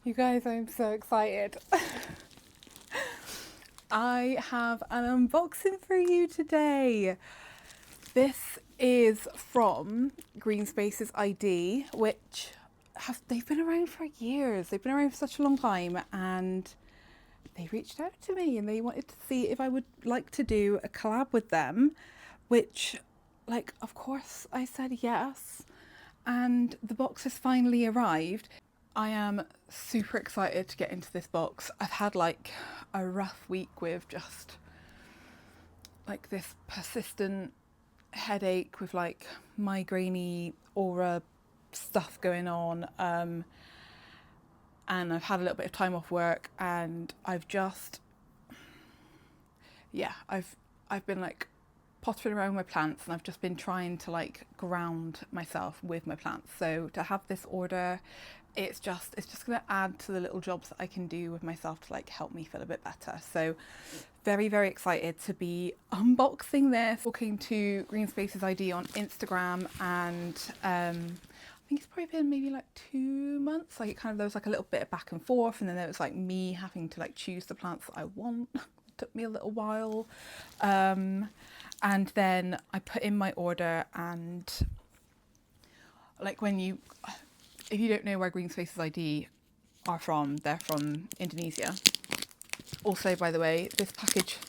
You guys, I'm so excited. I have an unboxing for you today. This is from Greenspaces.id, which they've been around for years. They've been around for such a long time, and they reached out to me and they wanted to see if I would like to do a collab with them, which, like, of course I said yes. And the box has finally arrived. I am super excited to get into this box. I've had like a rough week with just like this persistent headache with like migraine-y aura stuff going on, and I've had a little bit of time off work, and I've been like pottering around my plants, and I've just been trying to like ground myself with my plants. So to have this order, it's just going to add to the little jobs that I can do with myself to like help me feel a bit better. So very, very excited to be unboxing this. Talking to Greenspaces.id on Instagram, and I think it's probably been maybe like 2 months. Like there was like a little bit of back and forth, and then there was like me having to like choose the plants that I want. It took me a little while. And then I put in my order, and like if you don't know where Greenspaces.id are from, they're from Indonesia. Also, by the way, this package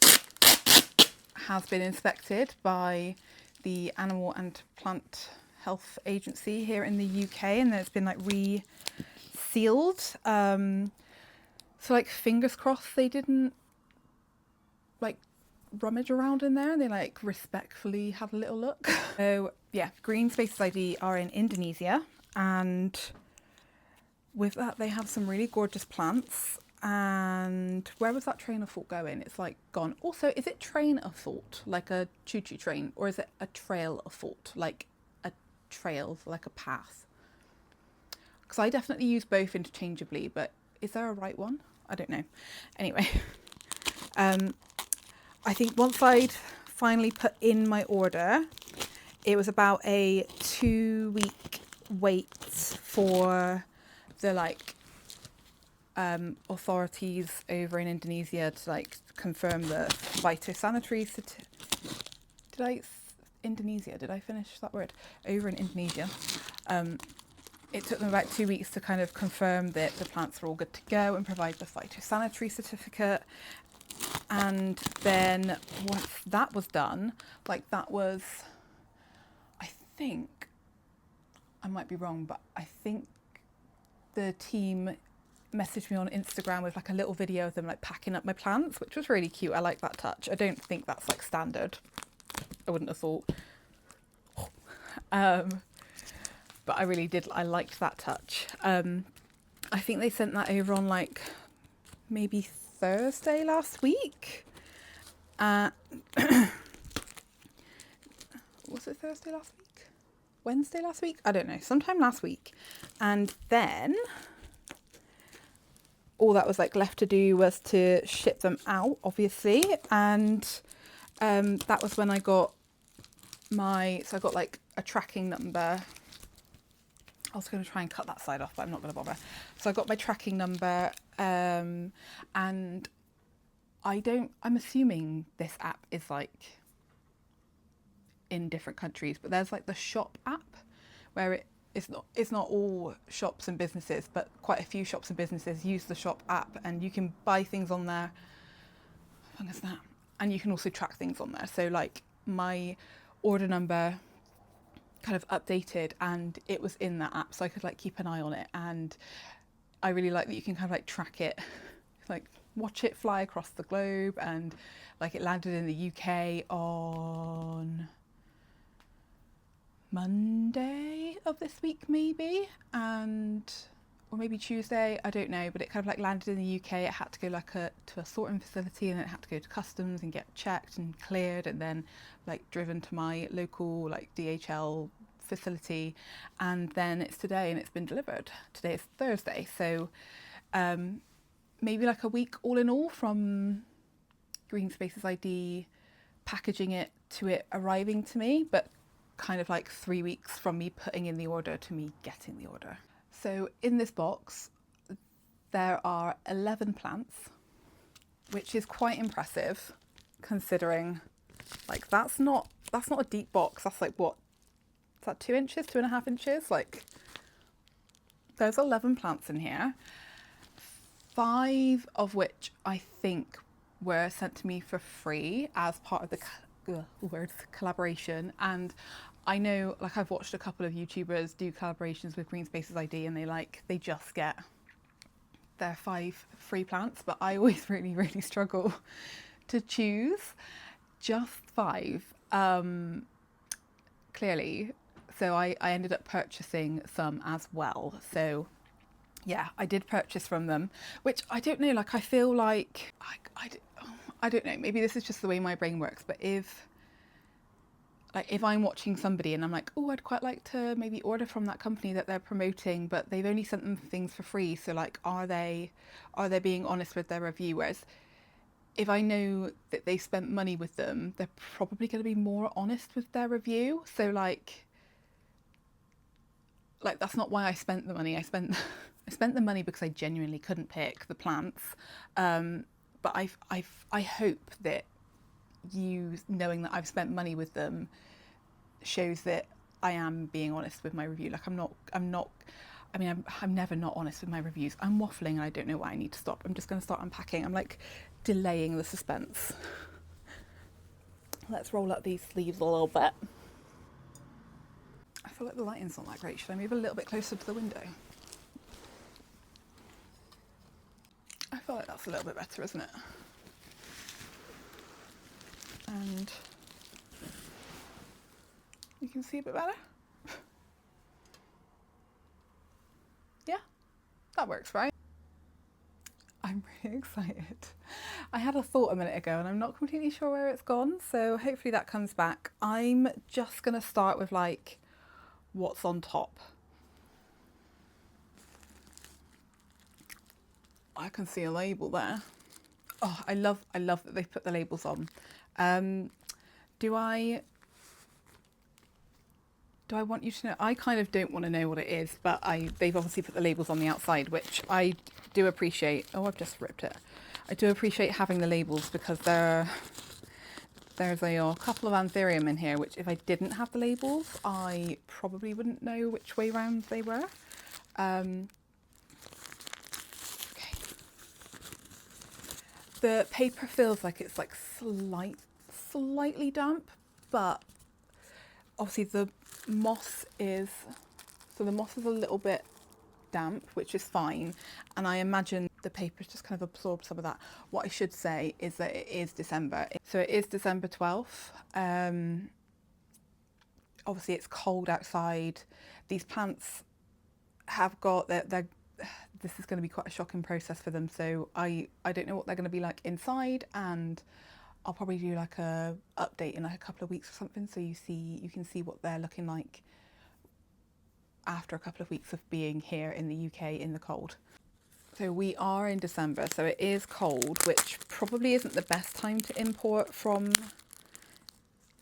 has been inspected by the Animal and Plant Health Agency here in the UK, and then it's been like re-sealed. So like fingers crossed they didn't like rummage around in there, and they like respectfully have a little look. So yeah, Greenspaces.id are in Indonesia, and with that they have some really gorgeous plants. And where was that train of thought going? It's like gone. Also, is it train of thought like a choo-choo train, or is it a trail of thought like a trail, like a path? Because I definitely use both interchangeably, but is there a right one? I don't know. Anyway, I think once I'd finally put in my order, it was about a 2-week wait for the like authorities over in Indonesia to like confirm the phytosanitary Did I finish that word? Over in Indonesia. It took them about 2 weeks to kind of confirm that the plants were all good to go and provide the phytosanitary certificate. And then once that was done, like that was, I think, I might be wrong, but I think the team messaged me on Instagram with like a little video of them like packing up my plants, which was really cute. I like that touch. I don't think that's like standard. I wouldn't have thought. But I really did. I liked that touch. I think they sent that over on like maybe Thursday last week. Was it Thursday last week? Wednesday last week? I don't know. Sometime last week. And then all that was like left to do was to ship them out, obviously. And that was when I got I got like a tracking number. I was going to try and cut that side off, but I'm not going to bother. So I got my tracking number, and I'm assuming this app is like in different countries, but there's like the shop app where it's not all shops and businesses, but quite a few shops and businesses use the shop app, and you can buy things on there. How long is that? And you can also track things on there. So like my order number kind of updated, and it was in that app, so I could like keep an eye on it. And I really like that you can kind of like track it, like watch it fly across the globe. And like it landed in the UK on Monday of this week maybe, or maybe Tuesday, I don't know, but it kind of like landed in the UK. It had to go like to a sorting facility, and then it had to go to customs and get checked and cleared, and then like driven to my local like DHL facility, and then it's today and it's been delivered. Today is Thursday, so maybe like a week all in all from Greenspaces.id packaging it to it arriving to me, but kind of like 3 weeks from me putting in the order to me getting the order. So in this box, there are 11 plants, which is quite impressive considering like that's not a deep box. That's like, what, is that 2 inches, 2.5 inches? Like, there's 11 plants in here, 5 of which I think were sent to me for free as part of the collaboration. And I know, like, I've watched a couple of YouTubers do collaborations with Greenspaces.id, and they just get their 5 free plants, but I always really struggle to choose just 5, clearly. So I ended up purchasing some as well. So yeah, I did purchase from them, which I don't know, like, I feel like, I don't know, maybe this is just the way my brain works, but if I'm watching somebody and I'm like, oh, I'd quite like to maybe order from that company that they're promoting, but they've only sent them things for free, so like, are they being honest with their review? Whereas if I know that they spent money with them, they're probably going to be more honest with their review. So like that's not why I spent the money. I spent the money because I genuinely couldn't pick the plants. But I hope that you knowing that I've spent money with them shows that I am being honest with my review. Like, I'm never not honest with my reviews. I'm waffling and I don't know why I need to stop. I'm just going to start unpacking. I'm like delaying the suspense. Let's roll up these sleeves a little bit. I feel like the lighting's not that great. Should I move a little bit closer to the window? I feel like that's a little bit better, isn't it? And you can see a bit better. Yeah, that works, right? I'm really excited. I had a thought a minute ago and I'm not completely sure where it's gone, so hopefully that comes back. I'm just going to start with like what's on top. I can see a label there. Oh, I love that they've put the labels on. Do I want you to know? I kind of don't want to know what it is, but they've obviously put the labels on the outside, which I do appreciate. Oh, I've just ripped it. I do appreciate having the labels because there's a couple of Antherium in here, which if I didn't have the labels, I probably wouldn't know which way round they were. Okay. The paper feels like it's like slightly damp, but obviously the moss is a little bit damp, which is fine, and I imagine the paper's just kind of absorbed some of that. What I should say is that it is December, so it is December 12th. Obviously it's cold outside. These plants have got this is going to be quite a shocking process for them, so I don't know what they're going to be like inside, and I'll probably do like a update in like a couple of weeks or something, so you can see what they're looking like after a couple of weeks of being here in the UK in the cold. So we are in December, so it is cold, which probably isn't the best time to import from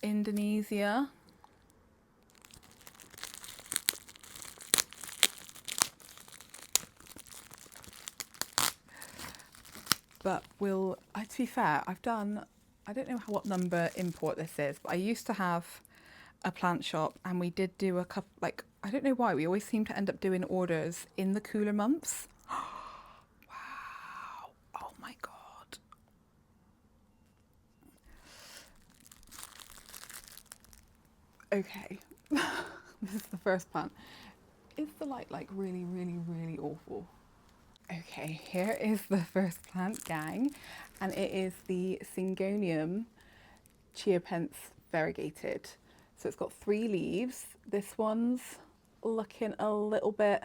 Indonesia. But to be fair, I don't know what number import this is, but I used to have a plant shop and we did do a couple, like, I don't know why, we always seem to end up doing orders in the cooler months. Wow, oh my God. Okay, this is the first plant. Is the light like really awful? Okay, here is the first plant, gang, and it is the Syngonium Chiapence variegated. So it's got 3 leaves. This one's looking a little bit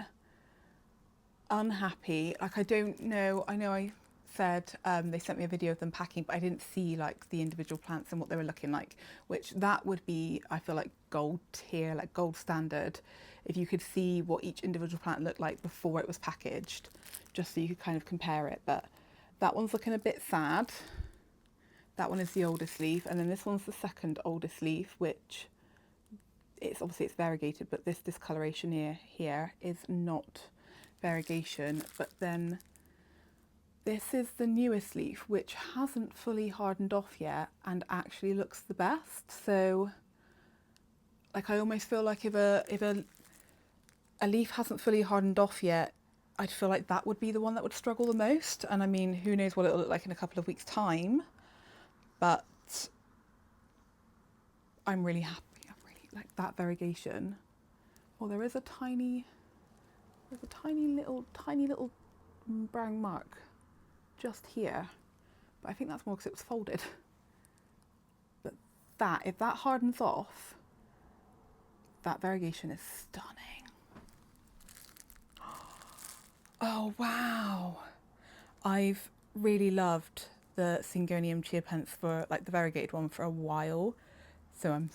unhappy. Like, I don't know, I know I said they sent me a video of them packing, but I didn't see like the individual plants and what they were looking like, which that would be, I feel like, gold tier, like gold standard, if you could see what each individual plant looked like before it was packaged, just so you could kind of compare it. But that one's looking a bit sad. That one is the oldest leaf, and then this one's the second oldest leaf, which it's variegated, but this discoloration here is not variegation. But then This is the newest leaf, which hasn't fully hardened off yet and actually looks the best. So like I almost feel like if a leaf hasn't fully hardened off yet, I'd feel like that would be the one that would struggle the most. And I mean, who knows what it'll look like in a couple of weeks' time, but I'm really happy. I really like that variegation. Oh, there's a tiny little brown mark just here, but I think that's more because it was folded. But that, if that hardens off, that variegation is stunning. Oh wow, I've really loved the Syngonium Chiapens for like the variegated one for a while, so I'm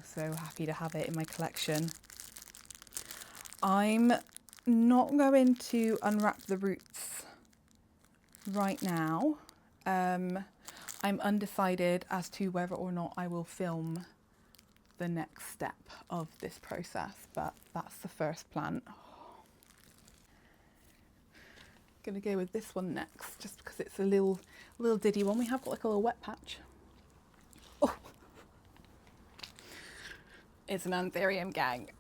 so happy to have it in my collection. I'm not going to unwrap the roots right now. I'm undecided as to whether or not I will film the next step of this process, but that's the first plant. Gonna go with this one next, just because it's a little diddy one. We have got like a little wet patch. Oh, it's an Antherium gang.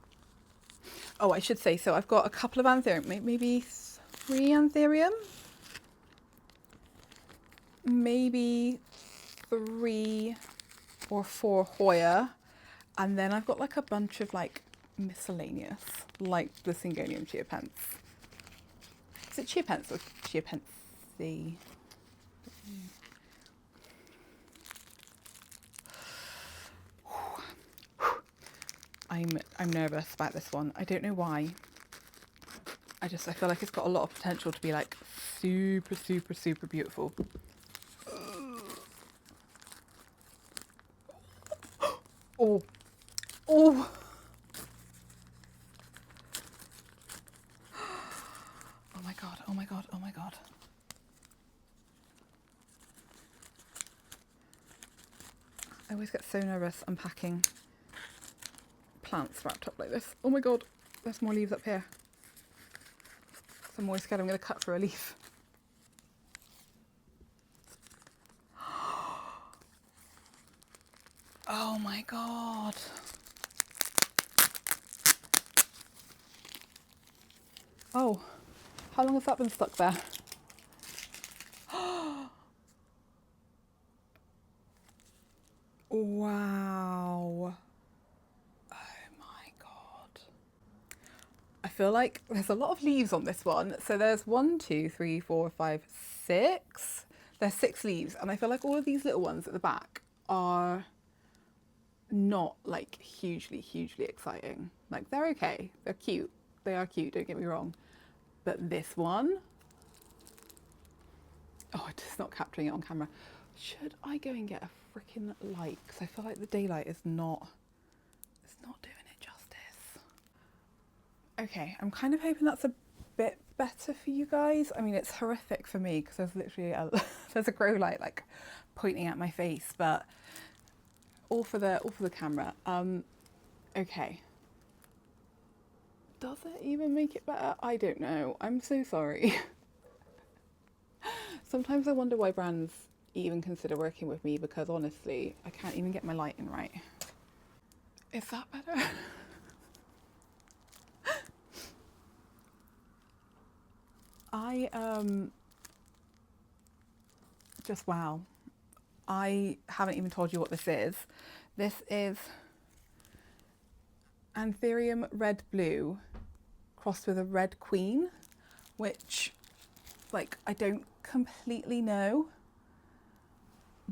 Oh, I should say, so I've got a couple of Antherium, maybe 3 Antherium, maybe 3 or 4 Hoya, and then I've got like a bunch of like miscellaneous, like the Syngonium Chiapens. Is it Chiapens or Chiapensi? I'm nervous about this one. I don't know why. I feel like it's got a lot of potential to be like super beautiful. Oh. Oh. Oh my god, oh my god, oh my god. I always get so nervous unpacking plants wrapped up like this. Oh my god, there's more leaves up here. So I'm always scared I'm going to cut through a leaf. Oh my god. Oh, how long has that been stuck there? Wow. Oh my god. I feel like there's a lot of leaves on this one. So there's 1, 2, 3, 4, 5, 6. There's 6 leaves, and I feel like all of these little ones at the back are not like hugely exciting. Like they're okay, they're cute, they are cute, don't get me wrong. But this one, oh, it's just not capturing it on camera. Should I go and get a freaking light? Because I feel like the daylight is not, it's not doing it justice. Okay, I'm kind of hoping that's a bit better for you guys. I mean, it's horrific for me because there's literally there's a grow light like pointing at my face, but all for the camera. Okay. Does it even make it better? I don't know. I'm so sorry. Sometimes I wonder why brands even consider working with me, because honestly, I can't even get my lighting right. Is that better? I just wow. I haven't even told you what this is. This is Antherium Red Blue crossed with a Red Queen, which, like, I don't completely know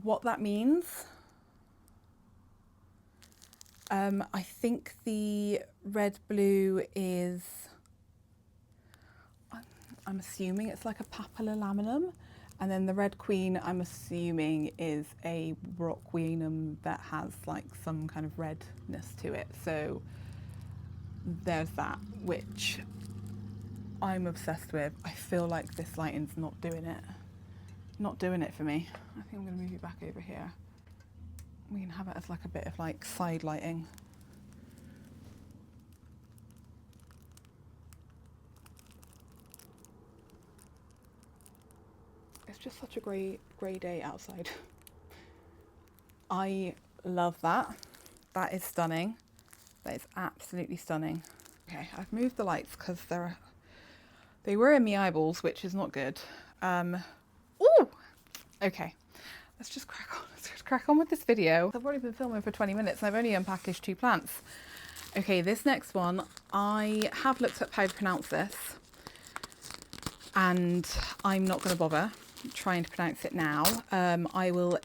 what that means. I think the Red Blue is, I'm assuming it's like a papillolaminum, and then the Red Queen, I'm assuming, is a Rockweenum that has like some kind of redness to it. So there's that, which I'm obsessed with. I feel like this lighting's not doing it for me. I think I'm going to move you back over here. We can have it as like a bit of like side lighting. It's just such a grey day outside. I love that. That is stunning. That is absolutely stunning. Okay, I've moved the lights because they were in my eyeballs, which is not good. Ooh! Okay, let's just crack on. Let's just crack on with this video. I've already been filming for 20 minutes and I've only unpackaged 2 plants. Okay, this next one, I have looked up how to pronounce this and I'm not going to bother trying to pronounce it now. I will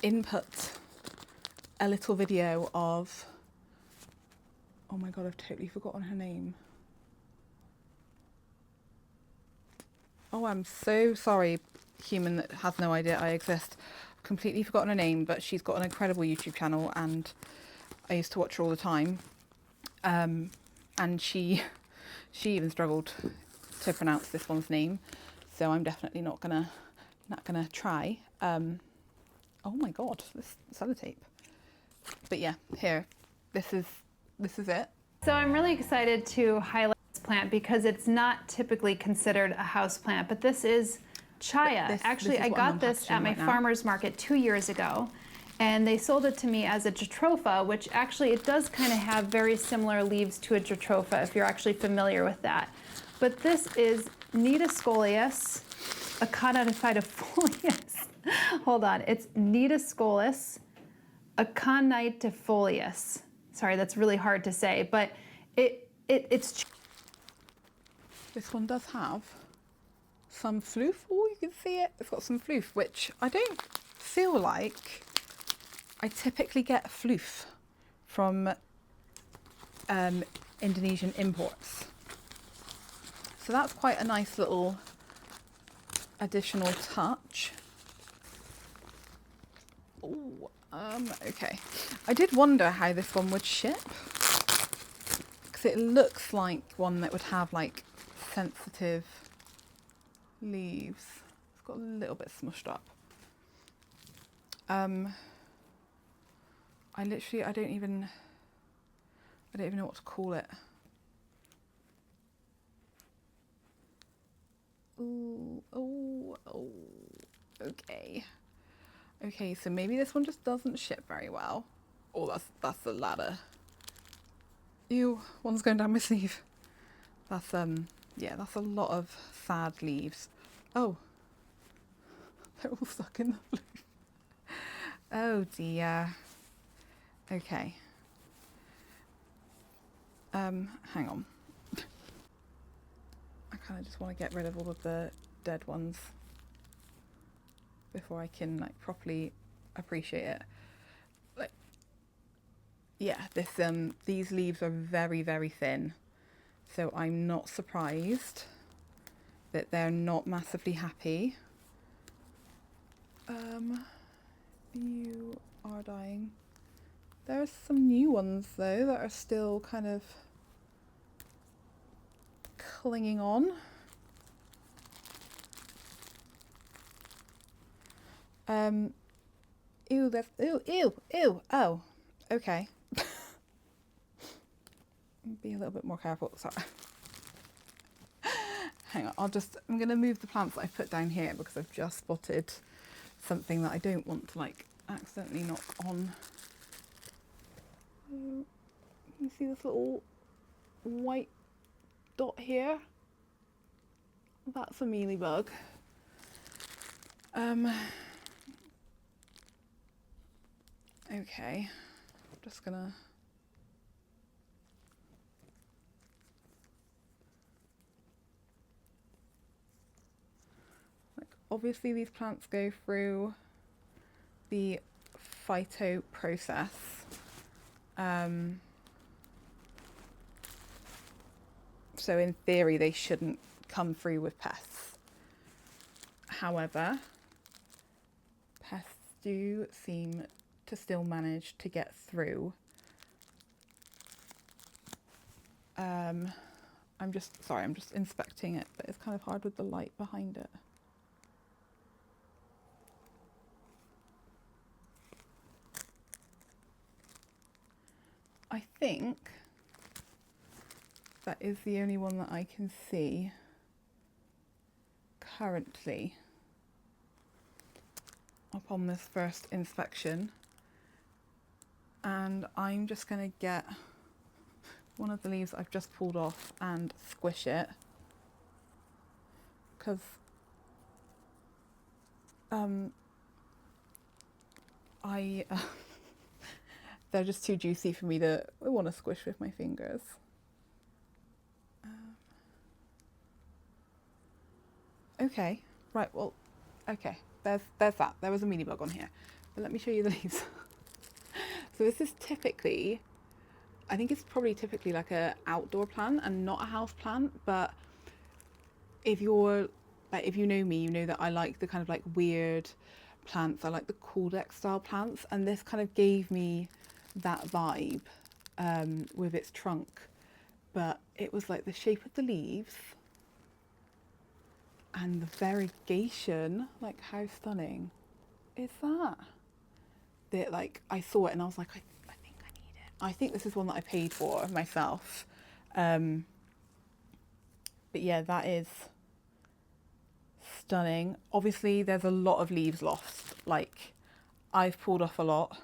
input a little video of, oh my god, I've totally forgotten her name. Oh, I'm so sorry, human that has no idea I exist. I've completely forgotten her name, but she's got an incredible YouTube channel and I used to watch her all the time. And she even struggled to pronounce this one's name, so I'm definitely not gonna try. Oh my god, this sellotape. But yeah, here, this is it. So I'm really excited to highlight this plant because it's not typically considered a house plant, but this is Chaya. Actually, I got this at my farmer's market 2 years ago, and they sold it to me as a jatropha, which actually it does kind of have very similar leaves to a jatropha if you're actually familiar with that. But this is Nidascolius aconidifolius. Hold on, it's Nidascolius aconidifolius. Sorry, that's really hard to say, but it's. This one does have some floof. Oh, you can see it. It's got some floof, which I don't feel like I typically get floof from Indonesian imports. So that's quite a nice little additional touch. Oh, okay. I did wonder how this one would ship, because it looks like one that would have like sensitive leaves. It's got a little bit smushed up. I don't even know what to call it. Ooh, oh, okay. Okay, so maybe this one just doesn't ship very well. Oh, that's the ladder. Ew, one's going down my sleeve. That's yeah, that's a lot of sad leaves. Oh, they're all stuck in the leaf. Oh dear. Okay. Hang on. I kind of just want to get rid of all of the dead ones before I can like properly appreciate it. Like, yeah, these leaves are very, very thin, so I'm not surprised that they're not massively happy. You are dying. There are some new ones though that are still kind of clinging on. Ew, that's ew. Oh, okay. Be a little bit more careful. Sorry. Hang on, I'm gonna move the plants that I put down here because I've just spotted something that I don't want to like accidentally knock on. You see this little white dot here? That's a mealybug. Okay, I'm just gonna obviously these plants go through the phyto process. So in theory they shouldn't come through with pests. However, pests do seem to still manage to get through. I'm just inspecting it, but it's kind of hard with the light behind it. I think that is the only one that I can see currently upon this first inspection, and I'm just going to get one of the leaves I've just pulled off and squish it, because they're just too juicy for me to want to squish with my fingers. Okay, right, well, okay, there's that. There was a mealybug on here. But let me show you the leaves. So this is typically, I think it's probably typically like a outdoor plant and not a house plant, but if you're, like, if you know me, you know that I like the kind of like weird plants. I like the Cordex style plants, and this kind of gave me that vibe with its trunk, but it was like the shape of the leaves and the variegation, like how stunning is that? That, like, I saw it and I was like, I think I need it. I think this is one that I paid for myself. But yeah, that is stunning. Obviously there's a lot of leaves lost. Like, I've pulled off a lot.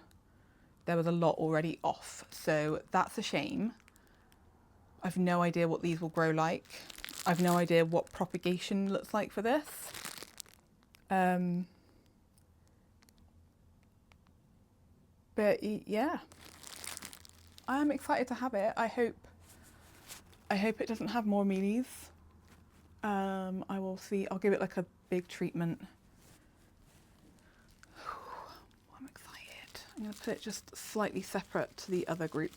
There was a lot already off, so that's a shame. I've no idea what these will grow like. I've no idea what propagation looks like for this. But yeah, I am excited to have it. I hope it doesn't have more mealies. I will see. I'll give it like a big treatment. I'm excited. I'm going to put it just slightly separate to the other group.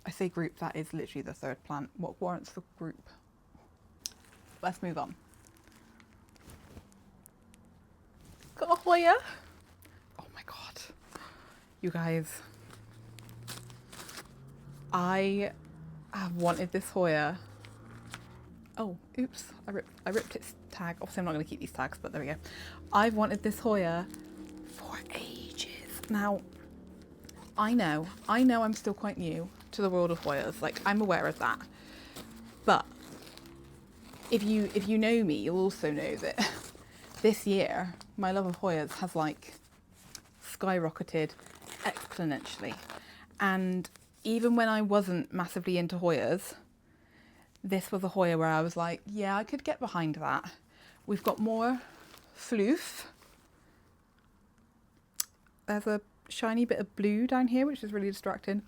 I say group, that is literally the third plant. What warrants the group? Let's move on. Got a Hoya. Oh my god. You guys. I have wanted this Hoya. Oh, oops. I ripped its tag. Obviously I'm not going to keep these tags, but there we go. I've wanted this Hoya for ages. Now, I know I'm still quite new to the world of Hoyas. Like, I'm aware of that. But if you know me, you'll also know that this year my love of Hoyas has like skyrocketed exponentially. And even when I wasn't massively into Hoyas, this was a Hoya where I was like, yeah, I could get behind that. We've got more floof. There's a shiny bit of blue down here, which is really distracting.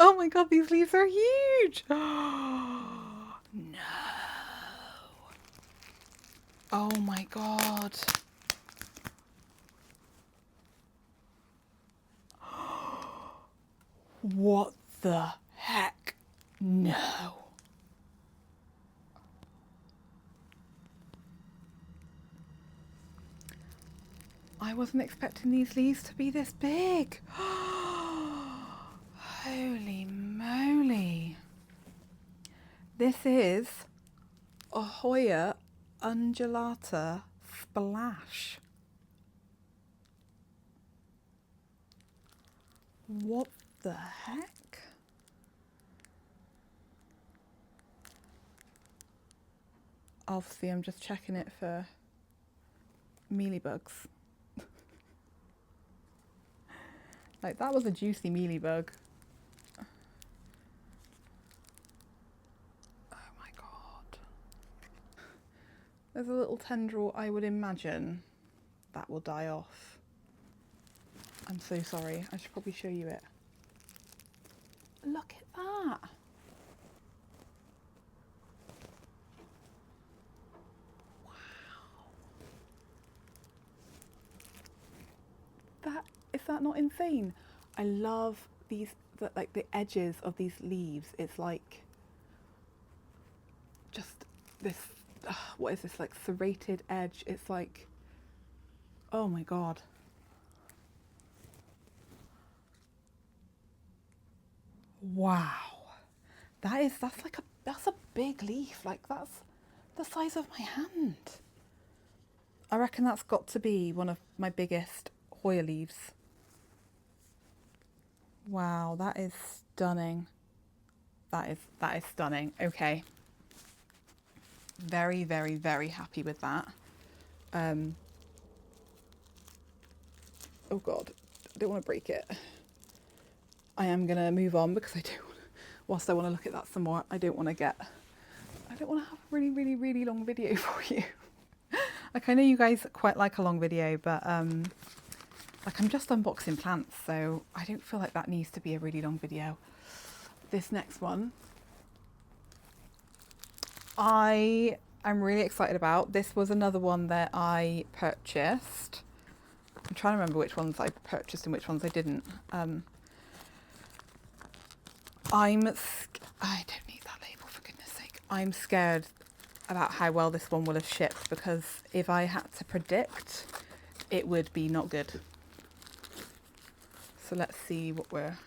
Oh my god, these leaves are huge! No. Oh my god. What the heck? No. I wasn't expecting these leaves to be this big. Holy moly. This is a Hoya undulata splash. What the heck? Obviously, I'm just checking it for mealybugs. Like, that was a juicy mealybug. Oh my god. There's a little tendril, I would imagine, that will die off. I'm so sorry. I should probably show you it. Look at that. Wow. Is that not insane? I love these, like the edges of these leaves. It's like just this, what is this, like serrated edge? It's like, oh my god. Wow. That's a big leaf. Like, that's the size of my hand. I reckon that's got to be one of my biggest Hoya leaves. Wow, that is stunning. That is stunning. Okay. Very, very, very happy with that. Oh God, I don't want to break it. I am going to move on because whilst I want to look at that some more, I don't want to have a really, really, really long video for you. Like, I know you guys quite like a long video, but like, I'm just unboxing plants, so I don't feel like that needs to be a really long video. This next one, I am really excited about. This was another one that I purchased. I'm trying to remember which ones I purchased and which ones I didn't. I don't need that label, for goodness sake. I'm scared about how well this one will have shipped, because if I had to predict, it would be not good. So let's see what we're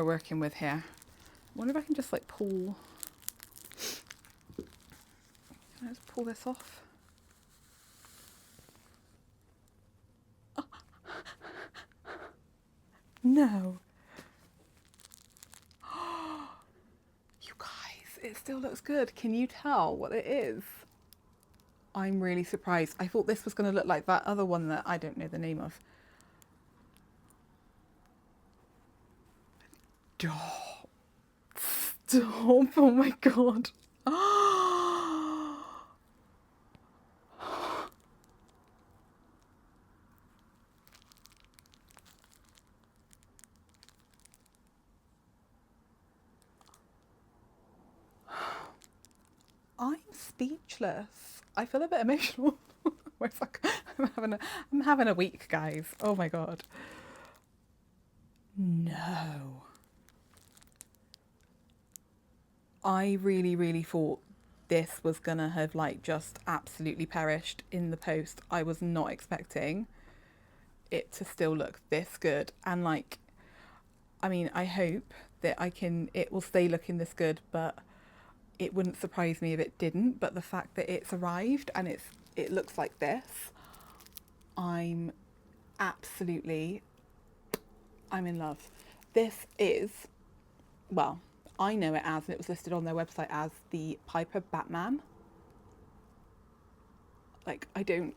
working with here. I wonder if I can just like pull. Can I just pull this off? Oh. No. You guys, it still looks good. Can you tell what it is? I'm really surprised. I thought this was going to look like that other one that I don't know the name of. Oh, stop. Oh my God. I'm speechless. I feel a bit emotional. It's like I'm having a week, guys. Oh my God. No. I really, really thought this was gonna have like just absolutely perished in the post. I was not expecting it to still look this good. And like, I mean, I hope that it will stay looking this good, but it wouldn't surprise me if it didn't. But the fact that it's arrived and it looks like this, I'm in love. This is, well, I know it as, and it was listed on their website as, the Piper Batman. Like, I don't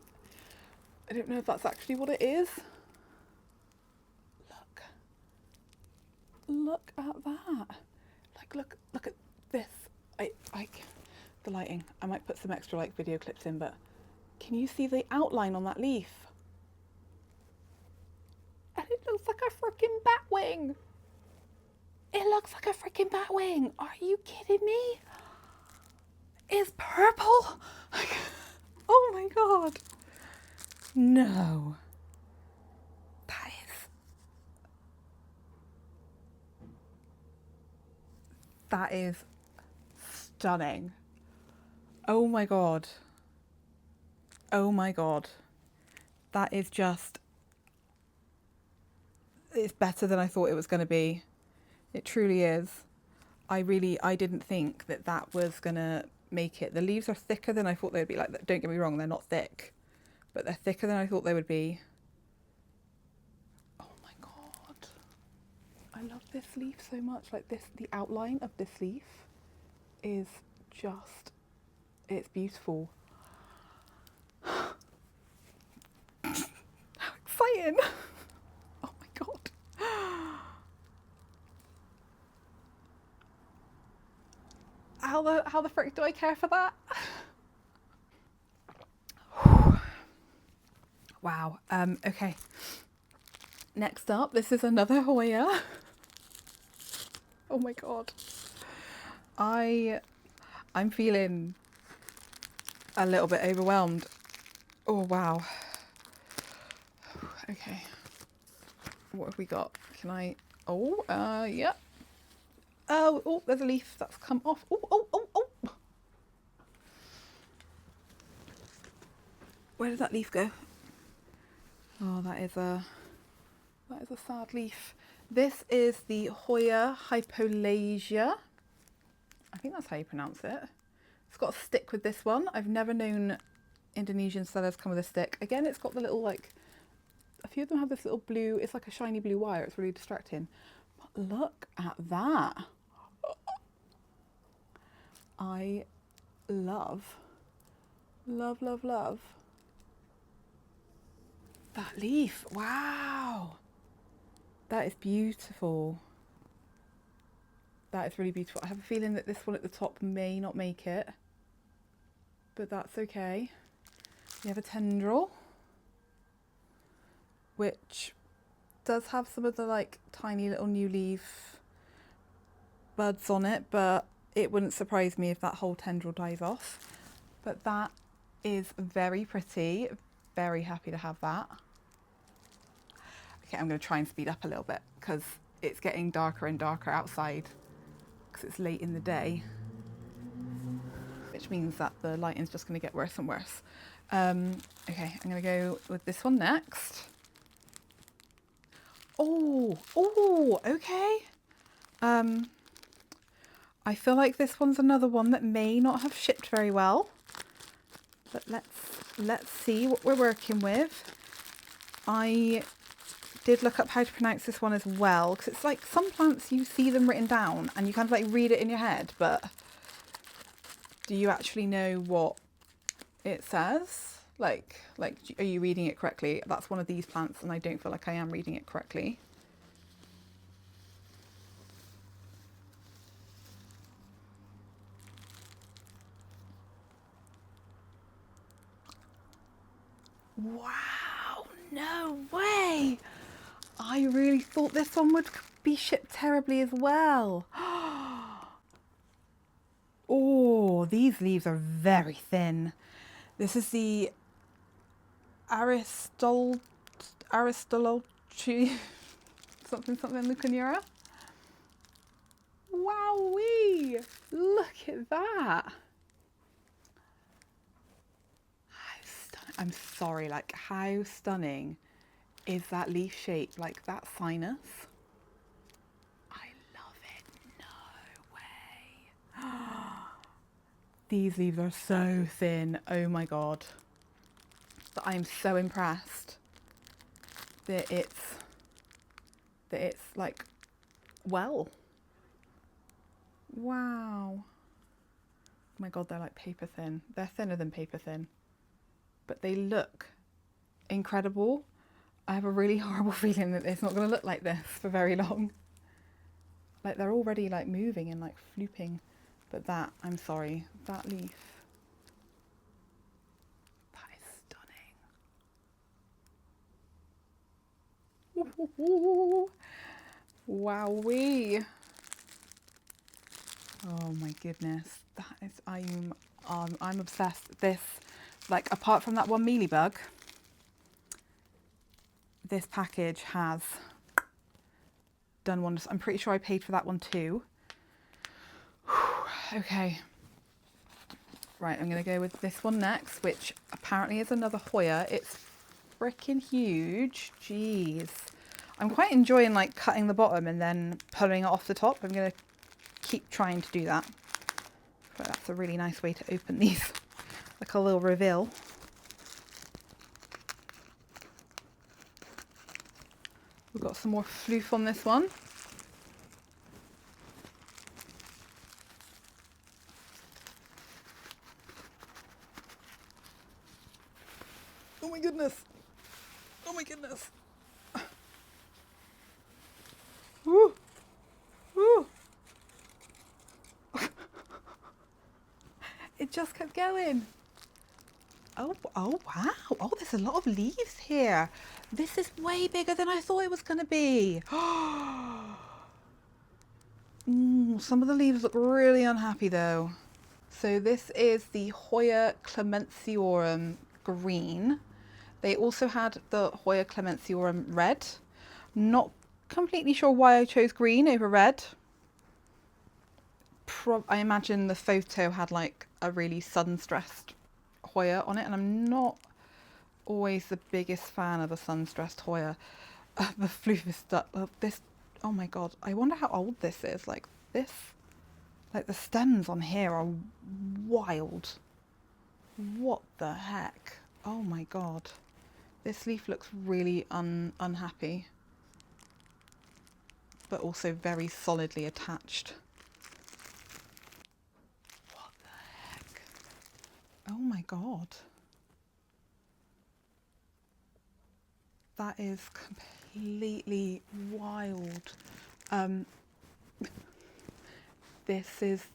know if that's actually what it is. Look at that. Like, look at this. The lighting. I might put some extra like video clips in, but can you see the outline on that leaf? And it looks like a freaking bat wing. It looks like a freaking bat wing. Are you kidding me? It's purple. Oh my God. No. That is stunning. Oh my God. Oh my God. That is just, it's better than I thought it was going to be. It truly is. I didn't think that was going to make it. The leaves are thicker than I thought they would be. Like, don't get me wrong, they're not thick, but they're thicker than I thought they would be. Oh my God. I love this leaf so much. Like the outline of this leaf is just, it's beautiful. How exciting. Oh my God. How the frick do I care for that? Wow. Okay. Next up, this is another Hoya. Oh my God. I'm feeling a little bit overwhelmed. Oh wow. Okay. What have we got? Can I? Oh, yeah. Oh, there's a leaf that's come off. Oh. Where did that leaf go? Oh, that is a sad leaf. This is the Hoya Hypol. I think that's how you pronounce it. It's got a stick with this one. I've never known Indonesian sellers come with a stick. Again, it's got the little, like, a few of them have this little blue, it's like a shiny blue wire. It's really distracting. But look at that. I love, love, love, love that leaf. Wow. That is beautiful. That is really beautiful. I have a feeling that this one at the top may not make it, but that's okay. We have a tendril, which does have some of the like tiny little new leaf buds on it, but it wouldn't surprise me if that whole tendril dies off. But that is very pretty. Very happy to have that. Okay, I'm going to try and speed up a little bit because it's getting darker and darker outside because it's late in the day, which means that the lighting's just going to get worse and worse. Okay, I'm going to go with this one next. Oh, okay. I feel like this one's another one that may not have shipped very well, but let's see what we're working with. I did look up how to pronounce this one as well, because it's like some plants you see them written down and you kind of like read it in your head, but do you actually know what it says? Like are you reading it correctly? That's one of these plants and I don't feel like I am reading it correctly. Wow, no way! I really thought this one would be shipped terribly as well. Oh, these leaves are very thin. This is the Aristotle something Lucanura. Wowee! Look at that. I'm sorry, like how stunning is that leaf shape? Like that sinus. I love it. No way. These leaves are so thin. Oh my God. But I'm so impressed that it's like, well. Wow. Oh my God, they're like paper thin. They're thinner than paper thin. But they look incredible. I have a really horrible feeling that it's not going to look like this for very long. Like they're already like moving and like flooping. But that, I'm sorry, that leaf, that is stunning. Wowee. Oh my goodness. That is, I'm obsessed. This, like apart from that one mealybug, this package has done wonders. I'm pretty sure I paid for that one too. Okay. Right, I'm going to go with this one next, which apparently is another Hoya. It's freaking huge. Jeez. I'm quite enjoying like cutting the bottom and then pulling it off the top. I'm going to keep trying to do that. But that's a really nice way to open these, like a little reveal. We've got some more floof on this one. Oh my goodness. Oh my goodness. Woo. Woo. It just kept going. Oh wow. Oh, there's a lot of leaves here. This is way bigger than I thought it was going to be. Some of the leaves look really unhappy though. So this is the Hoya Clemenorum green. They also had the Hoya Clemenorum red. Not completely sure why I chose green over red. I imagine the photo had like a really sun-stressed Hoya on it, and I'm not always the biggest fan of a sun-stressed Hoya. The floof is stuck. This, oh my God, I wonder how old this is. Like this, like the stems on here are wild. What the heck? Oh my God. This leaf looks really unhappy, but also very solidly attached. Oh my God. That is completely wild. This is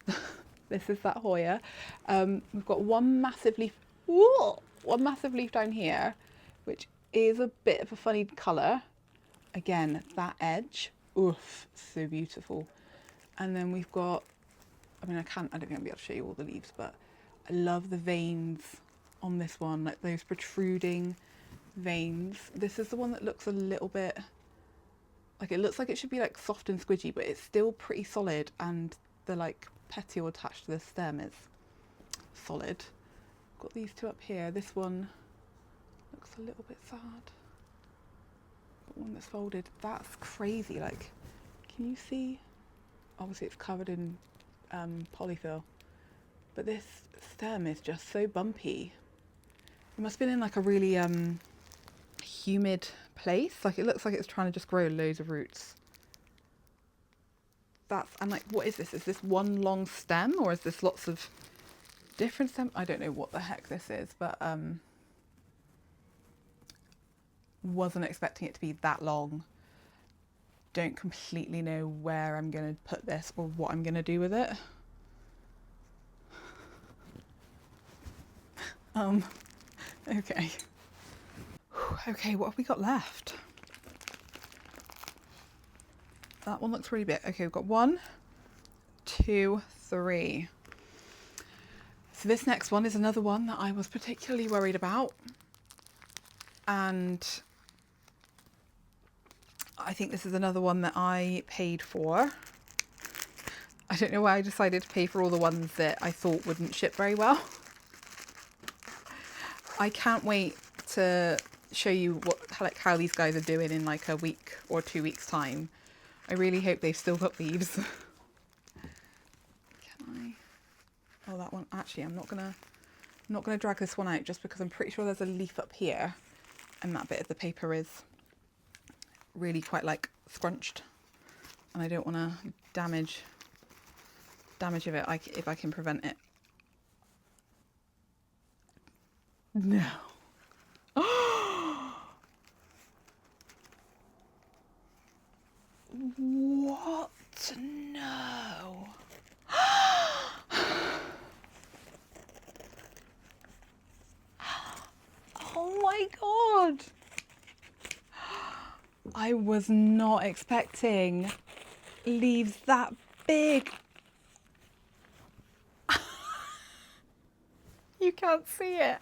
that Hoya. We've got one massive leaf. Whoa, one massive leaf down here, which is a bit of a funny colour. Again, that edge, oof, so beautiful. And then we've got, I don't think I'm gonna be able to show you all the leaves, but I love the veins on this one, like those protruding veins. This is the one that looks a little bit, like it looks like it should be like soft and squidgy, but it's still pretty solid, and the like petiole attached to the stem is solid. Got these two up here. This one looks a little bit sad. Got one that's folded. That's crazy. Like, can you see? Obviously it's covered in polyfill, but this stem is just so bumpy. It must have been in like a really humid place. Like it looks like it's trying to just grow loads of roots. And like, what is this? Is this one long stem, or is this lots of different stems? I don't know what the heck this is, but wasn't expecting it to be that long. Don't completely know where I'm going to put this or what I'm going to do with it. Okay. Okay, what have we got left? That one looks really big. Okay, we've got 1, 2, 3. So this next one is another one that I was particularly worried about. And I think this is another one that I paid for. I don't know why I decided to pay for all the ones that I thought wouldn't ship very well. I can't wait to show you how these guys are doing in like a week or 2 weeks time. I really hope they've still got leaves. Can I? Oh, that one. Actually, I'm not gonna drag this one out just because I'm pretty sure there's a leaf up here, and that bit of the paper is really quite like scrunched, and I don't want to damage of it if I can prevent it. No. What? No. Oh my God. I was not expecting leaves that big. You can't see it.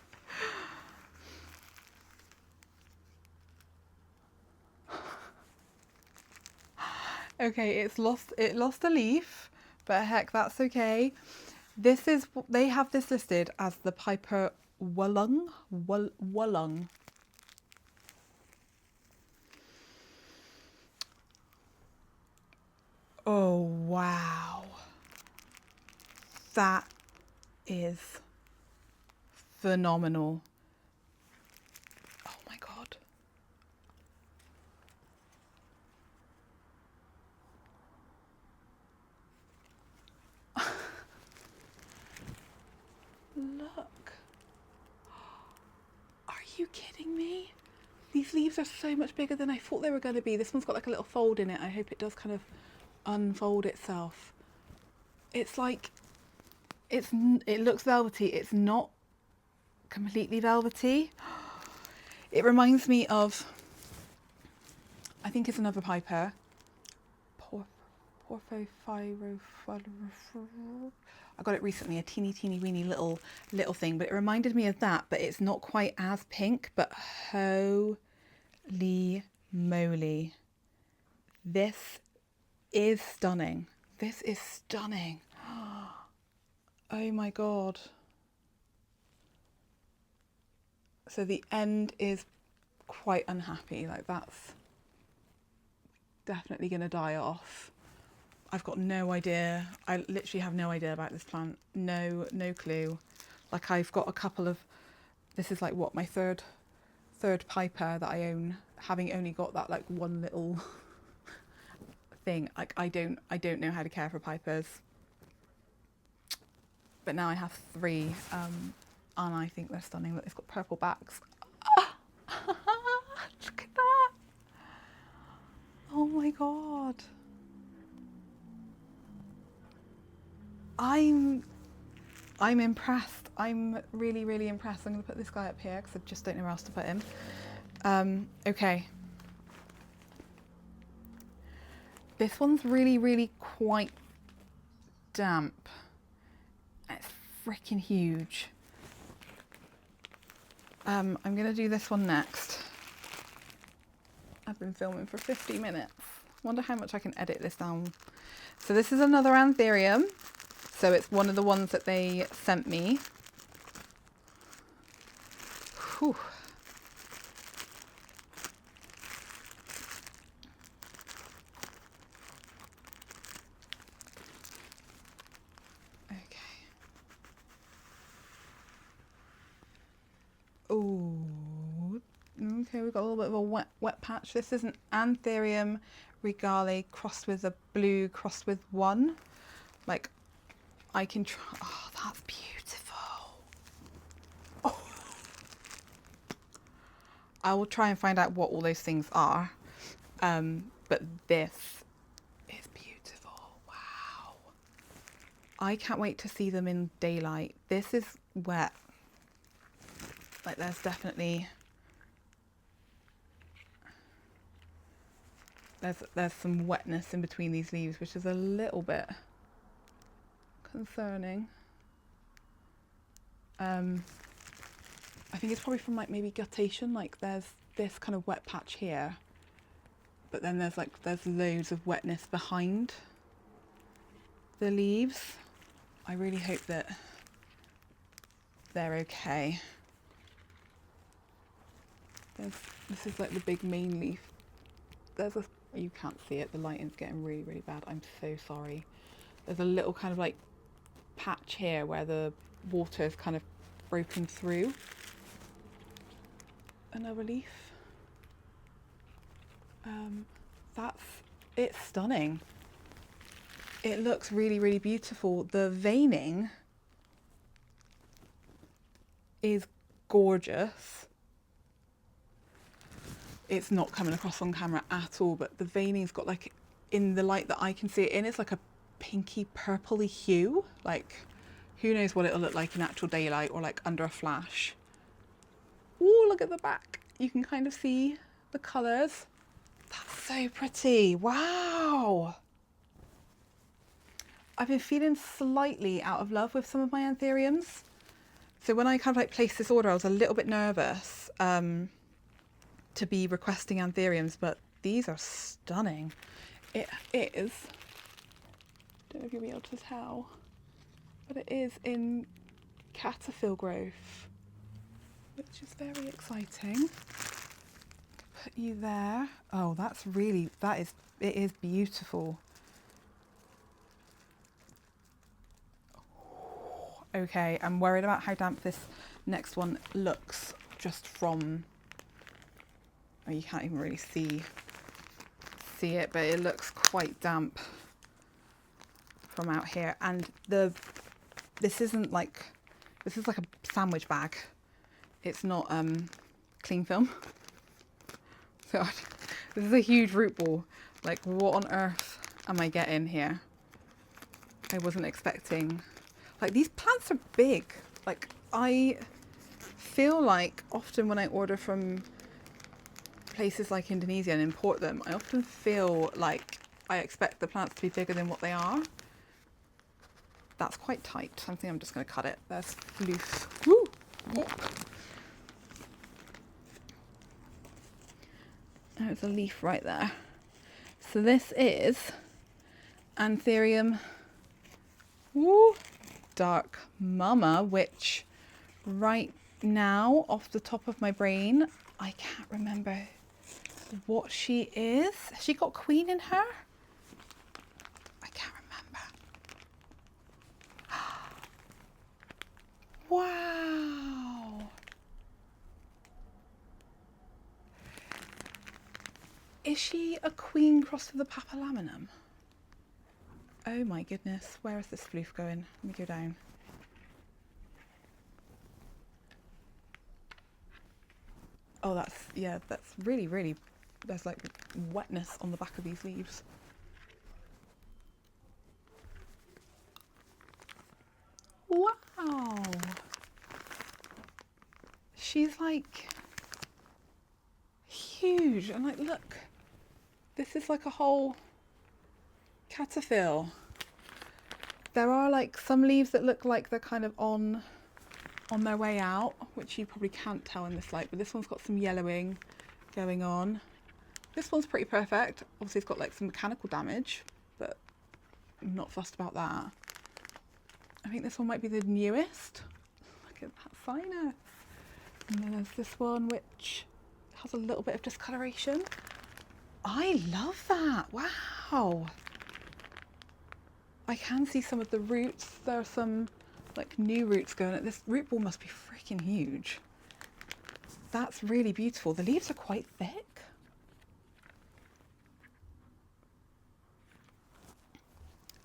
Okay, it lost a leaf, but heck, that's okay. They have this listed as the Piper wullung. Wullung. Oh wow. That is phenomenal. Oh my God. Look. Are you kidding me? These leaves are so much bigger than I thought they were going to be. This one's got like a little fold in it. I hope it does kind of unfold itself. It's like, it looks velvety. It's not completely velvety. It reminds me of, I think it's another Piper. I got it recently, a teeny weeny little thing, but it reminded me of that, but it's not quite as pink. But holy moly, this is stunning. This is stunning. Oh my God. So the end is quite unhappy, like that's definitely going to die off. I've got no idea. I literally have no idea about this plant. No clue. Like I've got a couple of, this is like what, my third Piper that I own, having only got that like one little thing. Like I don't know how to care for Pipers. But now I have 3. and I think they're stunning. Look, it's got purple backs. Look at that. Oh my God. I'm impressed. I'm really, really impressed. I'm going to put this guy up here because I just don't know where else to put him. Okay. This one's really, really quite damp. It's freaking huge. I'm going to do this one next. I've been filming for 50 minutes. Wonder how much I can edit this down. So this is another Antherium. So it's one of the ones that they sent me. Whew. Oh, okay, we've got a little bit of a wet patch. This is an Antherium Regar crossed with a blue, crossed with one. Like, I can try. Oh, that's beautiful. Oh. I will try and find out what all those things are. But this is beautiful. Wow. I can't wait to see them in daylight. This is wet. Like there's definitely there's some wetness in between these leaves, which is a little bit concerning. I think it's probably from like maybe guttation. Like there's this kind of wet patch here, but then there's loads of wetness behind the leaves. I really hope that they're okay. This is like the big main leaf. You can't see it, the lighting's getting really, really bad. I'm so sorry. There's a little kind of like patch here where the water is kind of broken through another leaf. It's stunning. It looks really, really beautiful. The veining is gorgeous. It's not coming across on camera at all, but the veining's got like, in the light that I can see it in, it's like a pinky purpley hue. Like, who knows what it'll look like in actual daylight or like under a flash. Oh, look at the back. You can kind of see the colours. That's so pretty. Wow. I've been feeling slightly out of love with some of my Antheriums. So when I kind of like placed this order, I was a little bit nervous to be requesting Antheriums, but these are stunning. It is, don't know if you'll be able to tell, but it is in caterpillar growth, which is very exciting. Put you there. Oh, it is beautiful. Okay, I'm worried about how damp this next one looks just from, oh, you can't even really see it, but it looks quite damp from out here. And this is like a sandwich bag. It's not cling film. So this is a huge root ball. Like, what on earth am I getting here? I wasn't expecting. Like, these plants are big. Like, I feel like often when I order from places like Indonesia and import them, I often feel like I expect the plants to be bigger than what they are. That's quite tight. I think I'm just going to cut it. There's loose. Woo! Oh. There's a leaf right there. So this is Antherium Dark Mama, which right now off the top of my brain I can't remember what she is. Has she got queen in her? I can't remember. Wow. Is she a queen crossed with a papalaminum? Oh my goodness, where is this floof going? Let me go down. Oh, that's really, really, there's like wetness on the back of these leaves. Wow. She's like huge, and like, look, this is like a whole caterpillar. There are like some leaves that look like they're kind of on their way out, which you probably can't tell in this light, but this one's got some yellowing going on. This one's pretty perfect. Obviously it's got like some mechanical damage, but I'm not fussed about that. I think this one might be the newest. Look at that sinus. And then there's this one which has a little bit of discoloration. I love that. Wow. I can see some of the roots. There are some like new roots going at this. Root ball must be freaking huge. That's really beautiful. The leaves are quite thick.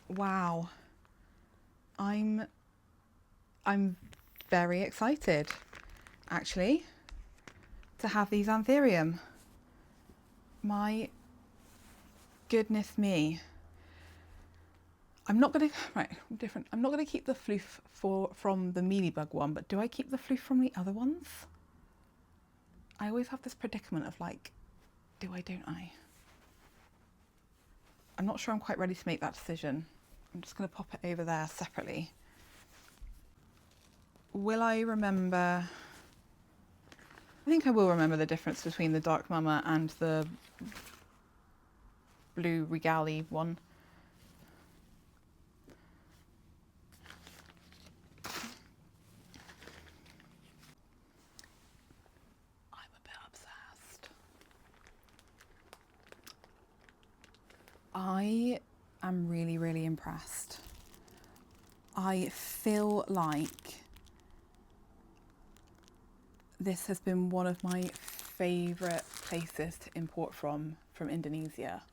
Wow. I'm very excited actually to have these Antherium. My goodness me. I'm not gonna keep the floof from the mealybug one, but do I keep the floof from the other ones? I always have this predicament of like, do I, don't I? I'm not sure I'm quite ready to make that decision. I'm just gonna pop it over there separately. Will I remember? I think I will remember the difference between the Dark Mama and the blue Regali one. I am really, really impressed. I feel like this has been one of my favourite places to import from Indonesia.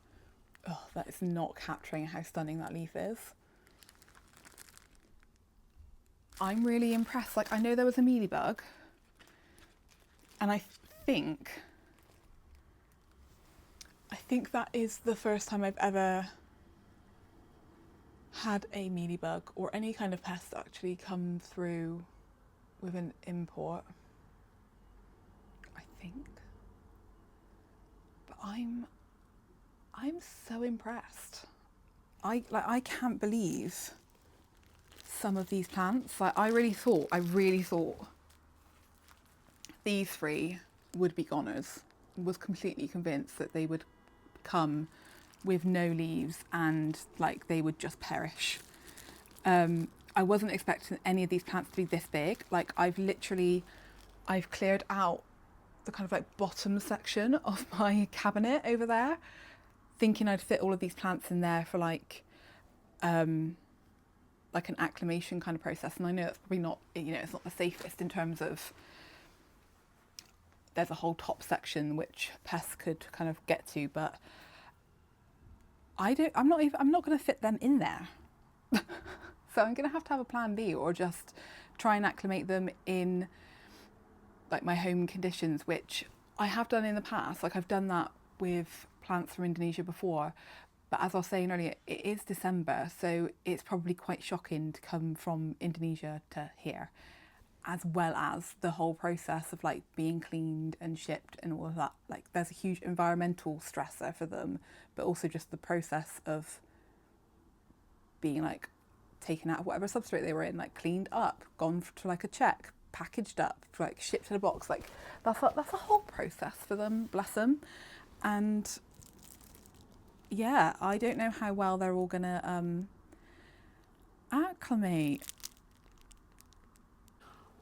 Oh, that is not capturing how stunning that leaf is. I'm really impressed. Like, I know there was a mealybug, and I think that is the first time I've ever had a mealybug or any kind of pest actually come through with an import. I think. But I'm so impressed. I can't believe some of these plants. Like, I really thought these three would be goners. Was completely convinced that they would come with no leaves and like they would just perish. I wasn't expecting any of these plants to be this big. Like, I've cleared out the kind of like bottom section of my cabinet over there, thinking I'd fit all of these plants in there for like an acclimation kind of process. And I know that's probably not, it's not the safest in terms of there's a whole top section which pests could kind of get to, but I'm not going to fit them in there. So I'm going to have a plan B, or just try and acclimate them in like my home conditions, which I have done in the past. Like, I've done that with plants from Indonesia before, but as I was saying earlier, it is December, so it's probably quite shocking to come from Indonesia to here, as well as the whole process of like being cleaned and shipped and all of that. Like, there's a huge environmental stressor for them, but also just the process of being like taken out of whatever substrate they were in, like cleaned up, gone to like a check, packaged up, like shipped in a box. Like, that's a whole process for them, bless them. And yeah, I don't know how well they're all gonna acclimate.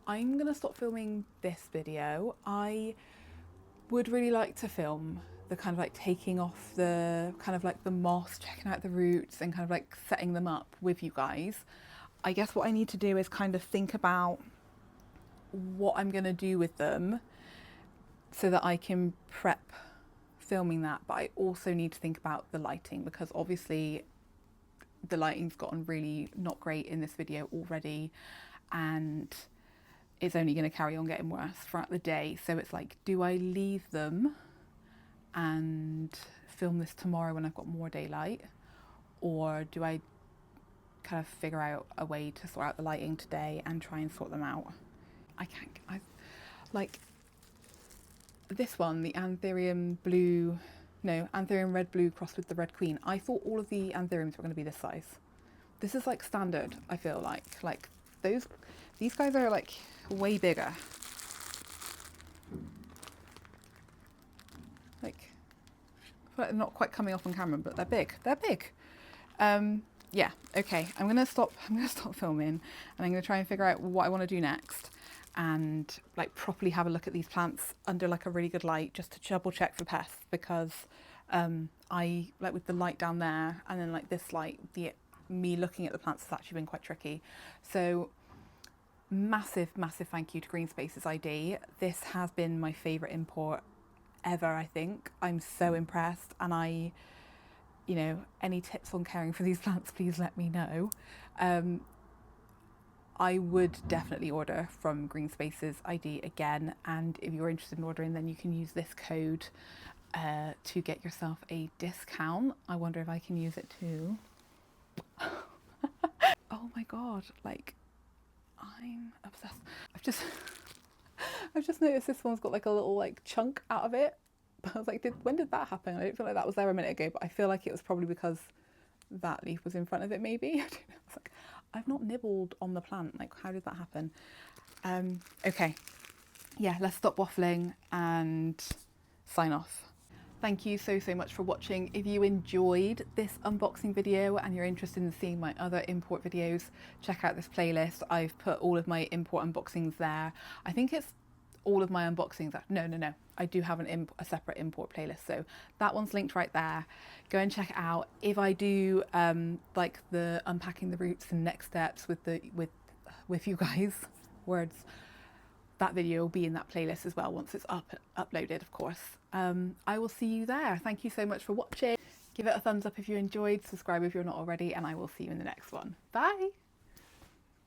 I'm gonna stop filming this video. I would really like to film the kind of like taking off the kind of like the moss, checking out the roots and kind of like setting them up with you guys. I guess what I need to do is kind of think about what I'm gonna do with them so that I can prep filming that. But I also need to think about the lighting, because obviously the lighting's gotten really not great in this video already, and it's only going to carry on getting worse throughout the day. So it's like, do I leave them and film this tomorrow when I've got more daylight, or do I kind of figure out a way to sort out the lighting today and try and sort them out? Like this one, the Antherium Red Blue crossed with the Red Queen. I thought all of the Antheriums were going to be this size. This is like standard, I feel like these guys are like way bigger. Like, I feel like they're not quite coming off on camera, but they're big. They're big. Yeah, okay. I'm gonna stop filming, and I'm gonna try and figure out what I want to do next, and like properly have a look at these plants under like a really good light, just to double check for pests, because I like with the light down there and then like this light, me looking at the plants has actually been quite tricky. So massive thank you to Greenspaces.id. This has been my favourite import ever, I think. I'm so impressed, and you know, any tips on caring for these plants, please let me know. I would definitely order from Greenspaces.id again, and if you're interested in ordering, then you can use this code to get yourself a discount. I wonder if I can use it too. Oh my god, like, I'm obsessed. I've just noticed this one's got like a little like chunk out of it. But I was like, when did that happen? I don't feel like that was there a minute ago, but I feel like it was probably because that leaf was in front of it, maybe. I don't know. It's like, I've not nibbled on the plant. Like, how did that happen? Okay. Yeah, let's stop waffling and sign off. Thank you so much for watching. If you enjoyed this unboxing video and you're interested in seeing my other import videos, check out this playlist. I've put all of my import unboxings there. I think it's all of my unboxings. No. I do have a separate import playlist, so that one's linked right there. Go and check it out. If I do like the unpacking the roots and next steps with you guys, words, that video will be in that playlist as well once it's uploaded, of course. I will see you there. Thank you so much for watching. Give it a thumbs up if you enjoyed, subscribe if you're not already, and I will see you in the next one. Bye.